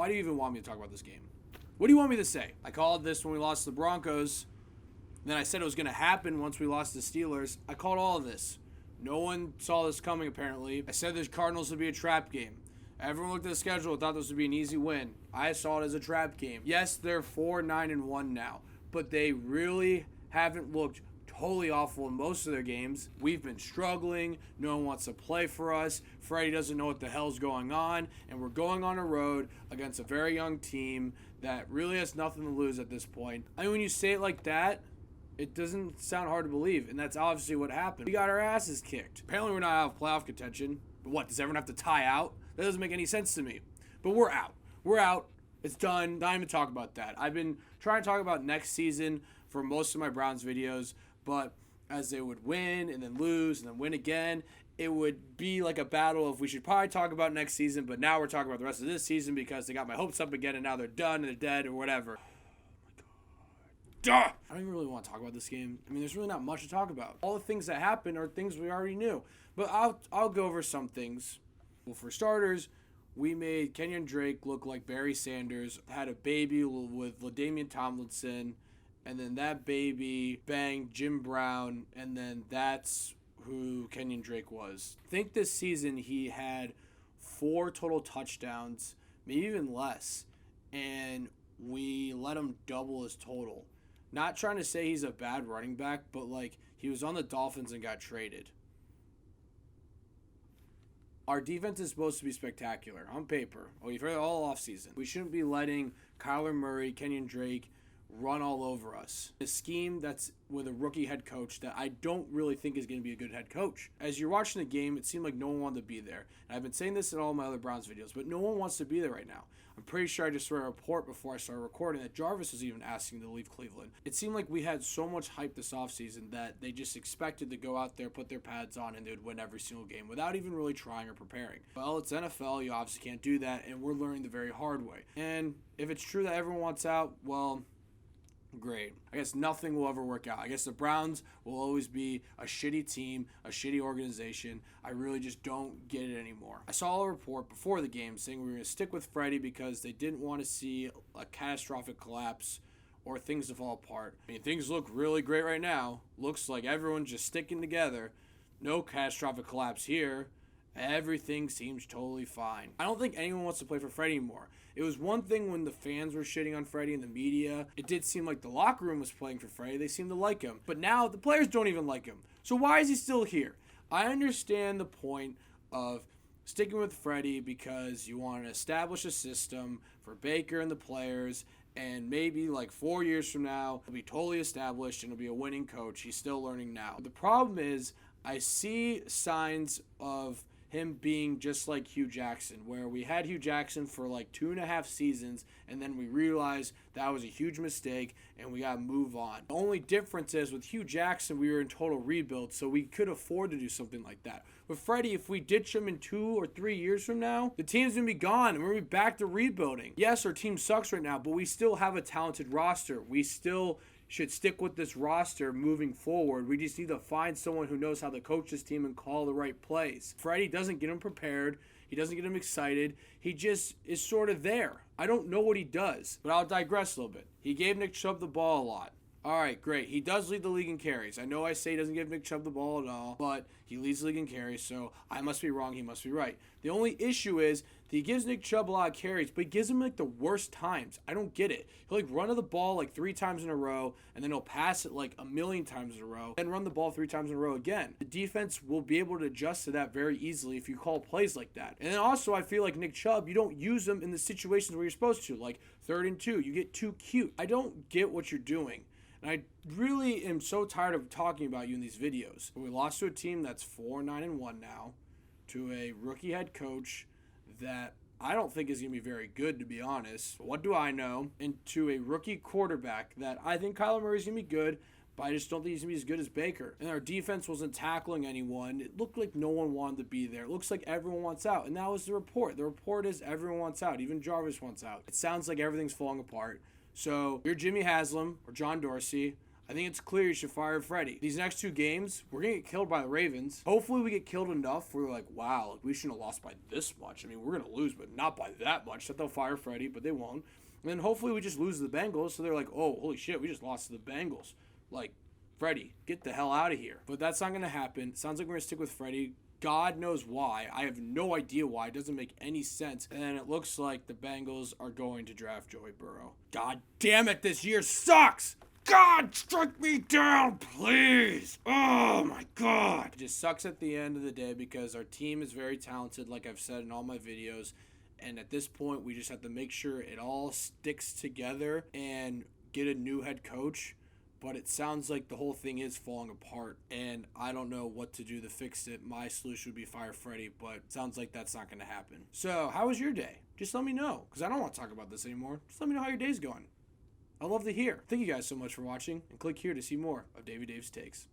why do you even want me to talk about this game? What do you want me to say? I called this when we lost to the Broncos. Then I said it was going to happen once we lost to the Steelers. I called all of this. No one saw this coming, apparently. I said the Cardinals would be a trap game. Everyone looked at the schedule and thought this would be an easy win. I saw it as a trap game. Yes, they're 4-9-1 now, but they really haven't looked totally awful in most of their games. We've been struggling. No one wants to play for us. Freddie doesn't know what the hell's going on, and we're going on a road against a very young team that really has nothing to lose at this point. I mean, when you say it like that, it doesn't sound hard to believe, and that's obviously what happened. We got our asses kicked. Apparently, we're not out of playoff contention. But what, does everyone have to tie out? That doesn't make any sense to me. But we're out. We're out. It's done. Not even talk about that. I've been trying to talk about next season for most of my Browns videos, but as they would win and then lose and then win again, it would be like a battle of we should probably talk about next season, but now we're talking about the rest of this season because they got my hopes up again and now they're done and they're dead or whatever. Duh! I don't even really want to talk about this game. I mean, there's really not much to talk about. All the things that happened are things we already knew. But I'll go over some things. Well, for starters, we made Kenyon Drake look like Barry Sanders, had a baby with LaDainian Tomlinson, and then that baby banged Jim Brown, and then that's who Kenyon Drake was. I think this season he had 4 total touchdowns, maybe even less, and we let him double his total. Not trying to say he's a bad running back, but like he was on the Dolphins and got traded. Our defense is supposed to be spectacular on paper. Oh, you've heard it all offseason. We shouldn't be letting Kyler Murray, Kenyon Drake run all over us. A scheme that's with a rookie head coach that I don't really think is going to be a good head coach. As you're watching the game, it seemed like no one wanted to be there. And I've been saying this in all my other Browns videos, but no one wants to be there right now. I'm pretty sure I just read a report before I started recording that Jarvis was even asking to leave Cleveland. It seemed like we had so much hype this offseason that they just expected to go out there, put their pads on, and they would win every single game without even really trying or preparing. Well, it's NFL. You obviously can't do that, and we're learning the very hard way. And if it's true that everyone wants out, well, great. I guess nothing will ever work out. I guess the Browns will always be a shitty team, a shitty organization. I really just don't get it anymore. I saw a report before the game saying we were going to stick with Freddie because they didn't want to see a catastrophic collapse or things to fall apart. I mean, things look really great right now. Looks like everyone's just sticking together. No catastrophic collapse here. Everything seems totally fine. I don't think anyone wants to play for Freddie anymore. It was one thing when the fans were shitting on Freddie in the media. It did seem like the locker room was playing for Freddie. They seemed to like him. But now the players don't even like him. So why is he still here? I understand the point of sticking with Freddie because you want to establish a system for Baker and the players, and maybe like 4 years from now, he'll be totally established and he'll be a winning coach. He's still learning now. The problem is I see signs of him being just like Hugh Jackson, where we had Hugh Jackson for like 2.5 seasons, and then we realized that was a huge mistake, and we got to move on. The only difference is with Hugh Jackson, we were in total rebuild, so we could afford to do something like that. With Freddie, if we ditch him in 2 or 3 years from now, the team's going to be gone, and we're going to be back to rebuilding. Yes, our team sucks right now, but we still have a talented roster. We still should stick with this roster moving forward. We just need to find someone who knows how to coach this team and call the right plays. Freddie doesn't get him prepared. He doesn't get him excited. He just is sort of there. I don't know what he does, but I'll digress a little bit. He gave Nick Chubb the ball a lot. All right, great. He does lead the league in carries. I know I say he doesn't give Nick Chubb the ball at all, but he leads the league in carries, so I must be wrong. He must be right. The only issue is that he gives Nick Chubb a lot of carries, but he gives him like the worst times. I don't get it. He'll like run to the ball like 3 times in a row, and then he'll pass it like 1,000,000 times in a row, and run the ball 3 times in a row again. The defense will be able to adjust to that very easily if you call plays like that. And then also I feel like Nick Chubb, you don't use him in the situations where you're supposed to, like 3rd and 2. You get too cute. I don't get what you're doing. And I really am so tired of talking about you in these videos. We lost to a team that's 4-9-1 now, to a rookie head coach that I don't think is going to be very good, to be honest. But what do I know? And to a rookie quarterback that I think Kyler Murray's going to be good, but I just don't think he's going to be as good as Baker. And our defense wasn't tackling anyone. It looked like no one wanted to be there. It looks like everyone wants out. And that was the report. The report is everyone wants out. Even Jarvis wants out. It sounds like everything's falling apart. So you're Jimmy Haslam or John Dorsey. I think it's clear you should fire Freddie. These next 2 games, we're going to get killed by the Ravens. Hopefully we get killed enough where we're like, wow, we shouldn't have lost by this much. I mean, we're going to lose, but not by that much. That they'll fire Freddie, but they won't. And then hopefully we just lose to the Bengals, so they're like, oh, holy shit, we just lost to the Bengals. Like, Freddie, get the hell out of here. But that's not going to happen. Sounds like we're going to stick with Freddie. God knows why. I have no idea why. It doesn't make any sense. And it looks like the Bengals are going to draft Joey Burrow. God damn it, this year sucks! God, strike me down, please! Oh my God! It just sucks at the end of the day because our team is very talented, like I've said in all my videos. And at this point, we just have to make sure it all sticks together and get a new head coach. But it sounds like the whole thing is falling apart, and I don't know what to do to fix it. My solution would be fire Freddie, but it sounds like that's not going to happen. So, how was your day? Just let me know, because I don't want to talk about this anymore. Just let me know how your day's going. I'd love to hear. Thank you guys so much for watching, and click here to see more of Davey Dave's Takes.